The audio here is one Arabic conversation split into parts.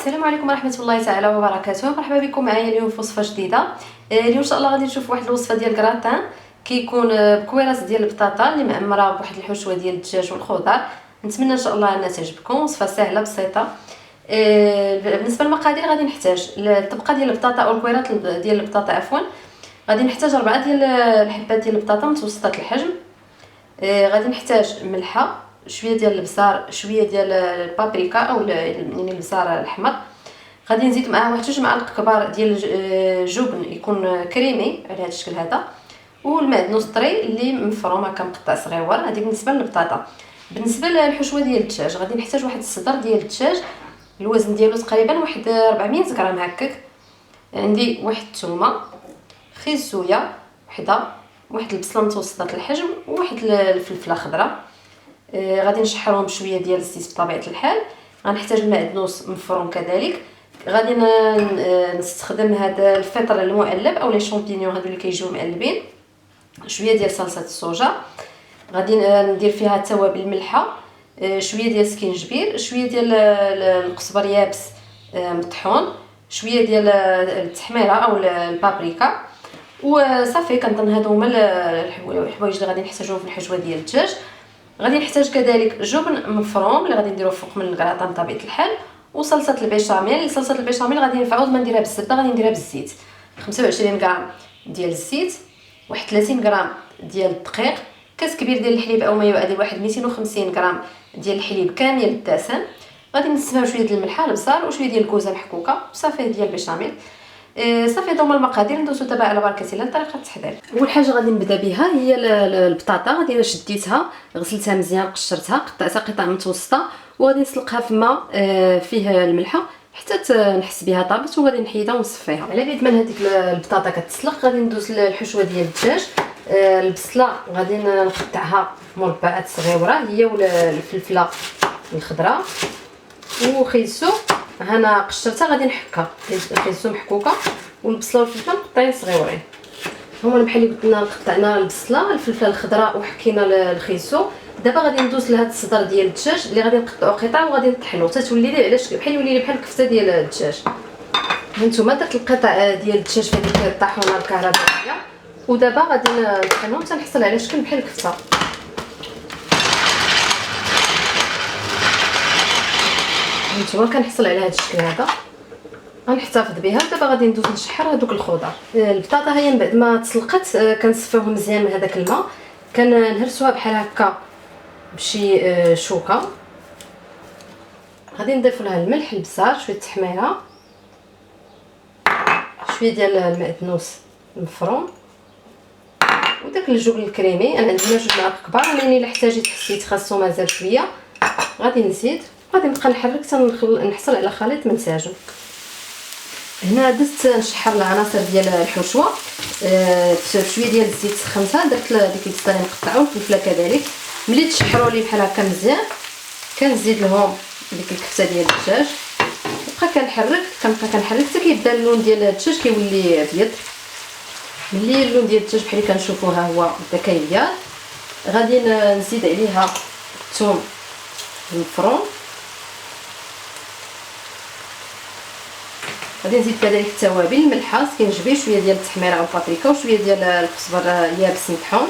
السلام عليكم ورحمه الله تعالى وبركاته. مرحبا بكم معايا اليوم في وصفه جديده. اليوم ان شاء الله غادي نشوف واحد الوصفه ديال كراتان كيكون بكويراس ديال البطاطا اللي معمره بواحد الحشوه ديال الدجاج والخضر. نتمنى ان شاء الله انها تعجبكم. وصفه سهله بسيطه. بالنسبه للمقادير غادي نحتاج الطبقه ديال البطاطا او الكويرات ديال البطاطا عفوا. غادي نحتاج 4 ديال الحبات ديال البطاطا متوسطه الحجم. غادي نحتاج ملحه، شويه ديال البصار، شويه ديال البابريكا او يعني البصار الاحمر. غادي نزيد معاه واحد 2 معالق كبار ديال الجبن يكون كريمي على هذا الشكل هذا، والمعدنوس طري اللي مفروم هكا مقطع صغيور. هذه بالنسبه للبطاطا. بالنسبه للحشوه ديال الدجاج غادي نحتاج واحد الصدر ديال الدجاج، الوزن ديالو تقريبا واحد 400 غرام هكاك. عندي واحد الثومه، خيزويه وحده، واحد البصله متوسطه الحجم، وواحد الفلفله خضراء. غادي نشحرهم بشويه ديال الزيت بطبيعه الحال. غنحتاج المعدنوس مفروم كذلك. غادي نستخدم هذا الفطر المعلب او لي شامبينيون هادو اللي كيجيو معلبين. شويه ديال صلصه الصوجا. غادي ندير فيها التوابل الملحه، شويه ديال السكينجبير، شويه ديال القزبر يابس مطحون، شويه ديال التحميره او البابريكا، وصافي. كنظن هادو هما الحوايج اللي غادي نحتاجهم في الحشوه ديال الدجاج. غادي نحتاج كذلك جبن مفروم اللي غادي نديرو فوق من الكراطان بطبيعه الحال، وصلصه البيشاميل. صلصه البيشاميل غادي نعاود ما نديرها بالزبده، غادي نديرها بالزيت. 25 غرام ديال الزيت، واحد 30 غرام ديال الدقيق، كاس كبير ديال الحليب او ما يعادل واحد 250 غرام ديال الحليب كامل الدسم. غادي نستعمل شويه ديال الملحه، البصل، وشويه ديال الكوزه محكوكه، وصافي ديال البيشاميل. صافي هما المقادير. ندوزو دابا على بركه الله لطريقه التحضير. اول حاجه غادي نبدا بها هي البطاطا. غادي شديتها، غسلتها مزيان، قشرتها، قطعتها قطع متوسطه، وغادي نسلقها في الماء فيه الملحه حتى نحس بها طابت، وغادي نحيدها ونصفيها. على بيد من هذيك البطاطا كتسلق غادي ندوز للحشوه ديال الدجاج. البصله غادي نقطعها مربعات صغيره، هي والفلفله الخضراء وخيزو انا قشرتها غادي نحكها. الخيزو محكوكه والبصله والفلفله مقطعين صغيورين. هما بحال اللي قلنا قطعنا البصله الفلفله الخضراء وحكينا الخيزو. دابا غادي ندوز لهاد الصدر ديال الدجاج اللي غادي نقطعو قطع وغادي نطحنو حتى تولي لي على شكل بحال يولي لي بحال الكفته ديال الدجاج. هانتوما درت القطع ديال الدجاج في هذيك الطاحونه الكهربائيه، ودابا غادي نطحنو حتى نحصل على شكل بحال الكفته. هانتوما كنحصل على هذا الشكل هذا، غنحتفظ بها. دابا غادي ندوز نشحر هذوك الخضر. البطاطا هي من بعد ما تسلقت كنصفيوها مزيان من هذاك الماء، كنهرسوها بحال هكا بشي شوكه. غادي نضيف لها الملح، البصل، شويه التحميره، شويه ديال المعدنوس المفروم، وداك الجبن الكريمي. انا عندي هنا 2 معالق كبار، ولكن الا احتاجيت حسيت خاصو مازال شويه غادي نزيد. غادي نبقى نحرك حتى نحصل على خليط منسجم. هنا دزت نشحر العناصر ديال الحشوه. شويه ديال الزيت سخنتها، درت ديك البصله مقطعه والفلفله كذلك. ملي تشحروا لي بحال هكا مزيان كنزيد لهم ديك الكفته ديال الدجاج، كنبقى كنحرك حتى كيبدا اللون ديال الدجاج كيولي ابيض. ملي اللون ديال الدجاج بحال اللي كنشوفوا ها هو بدا كيبيض، غادي نزيد عليها الثوم المفروم. غادي نزيد كذلك التوابل، الملحه، سكينجبير، شويه ديال التحميره او البابريكا، وشويه ديال القزبر يابس مطحون،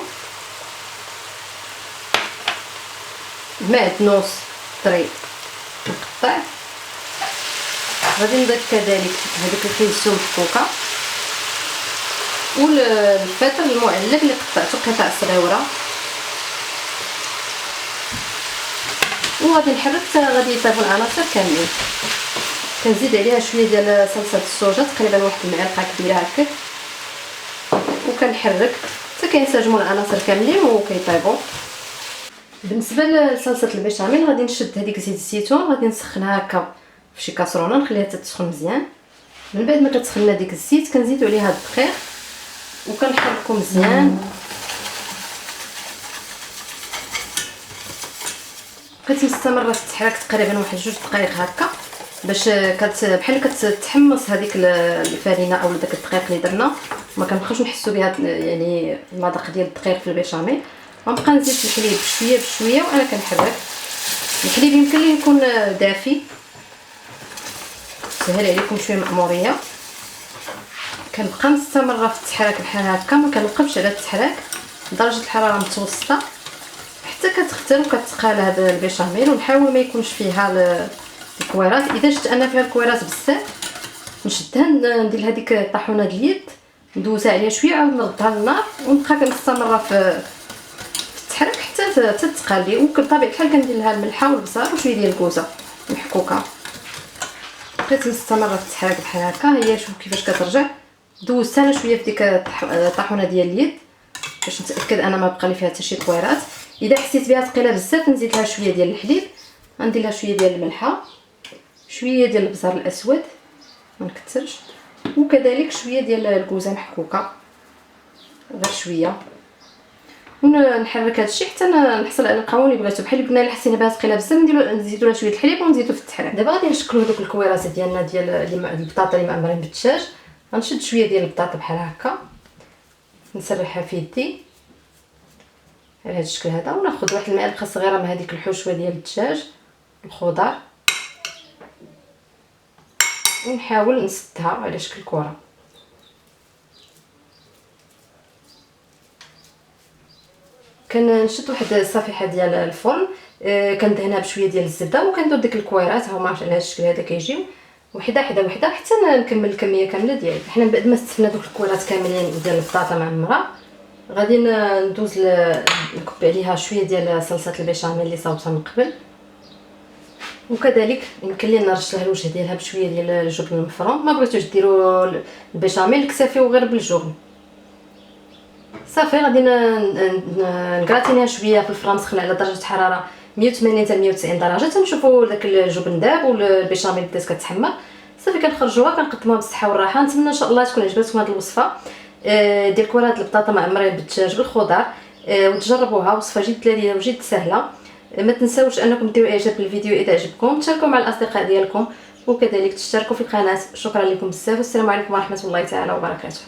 معدنوس طري مقطع. غادي نضيف كذلك هذيك الخيزو محكوكه والفطر المعلب اللي قطعته قطع صغيره، وغادي نحرك حتى غادي يطيبوا العناصر كاملين. كنزيد عليها شويه ديال صلصه الصوجا، تقريبا واحد المعلقه كبيره هكاك، وكنحرك حتى كينسجموا العناصر كاملين وكيطيبوا. بالنسبه لصلصه البيشاميل غادي نشد هذيك زيت الزيتون، غادي نسخنها هكا في شي كاسرونه، نخليها حتى تسخن مزيان. من بعد ما كتسخن ديك الزيت كنزيدوا عليها الدقيق وكنحركو مزيان. بقيت مستمره في التحريك تقريبا واحد 2 دقائق هكا، باش بحال كتحمص هذيك الفرينه او داك الدقيق اللي درنا. ما كنبقاوش نحسوا بها يعني المذاق ديال الدقيق في البيشاميل. غنبقى نزيد الحليب بشويه بشويه وانا كنحرك. الحليب يمكن ليه يكون دافي، تسهل عليكم شويه مأموريه. كنبقى مستمره في التحراك بحال هكا، ما كنوقفش على التحراك، درجه الحراره متوسطه حتى كتختل وكتقال هذا البيشاميل. ونحاول ما يكونش فيها الكويرات. اذا شفت ان فيها الكويرات بزاف نشدها، ندير هذيك الطاحونه ديال اليد، ندوزها عليها شويه، عاود نردها للنار ونبقى كنستمر في التحريك حتى تتقلي. وبطبيعه الحال كندير لها الملحه والبصل وشويه ديال الكوزه محكوكه. بقيت مستمره في التحريك بحال هكا. هي شوف كيفاش كترجع. دوزت انا شويه في ديك الطاحونه ديال اليد باش نتاكد انا ما بقى لي فيها حتى شي كويرات. اذا حسيت بها ثقيله بزاف نزيد لها شويه ديال الحليب، غندير لها شويه ديال الملحه، شويه ديال البزار الاسود ما نكثرش، وكذلك شويه ديال الكوزه محكوكه غير شويه. ونحرك هذا الشيء حتى نحصل على القوام اللي بغيتو. بحال اللي قلنا الا حسينا بها ثقيله بزاف نزيدو لها شويه الحليب ونزيدو في التحريك. دابا غادي نشكلوا دوك الكويرات ديالنا ديال البطاطا اللي معمرين بالدجاج. غنشد شويه ديال البطاطا بحال هكا، نسرحها في يدي على هذا الشكل هذا، وناخذ واحد المعلقه صغيره من هذيك الحشوه ديال الدجاج الخضر ونحاول نسدها على شكل كره. كنشد واحد الصفيحه ديال الفرن، كندهنها بشويه ديال الزبده وكندير ديك الكويرات هما على هذا الشكل هذا كيجيو وحده حدا وحده حتى نكمل الكميه كامله ديالي. حنا بعد ما استفنا دوك الكويرات كاملين ديال البطاطا معمره، غادي ندوز نكب عليها شويه ديال صلصه البيشاميل اللي صاوبتها من قبل، وكذلك يمكن لي نرش لها الوجه ديالها بشويه ديال الجبن المفروم. ما بغيتوش ديروا البيشاميل كتفيو غير بالجبن صافي. غادي نكراتينيها شويه في الفران مسخن على درجه حراره 180 حتى 190 درجه، تنشوفوا داك الجبن داب والبيشاميل بدات كتحمر صافي. كنخرجوها كنقدموها بالصحه والراحه. نتمنى ان شاء الله تكون عجبتكم هذه الوصفه ديال كرات البطاطا معمرين بالدجاج بالخضر، وتجربوها. وصفه جد لذيذه وجد سهله. ما تنساوش انكم ديروا اعجاب بالفيديو اذا عجبكم، تشاركوا مع الاصدقاء ديالكم، وكذلك تشتركوا في القناه. شكرا لكم بزاف والسلام عليكم ورحمه الله تعالى وبركاته.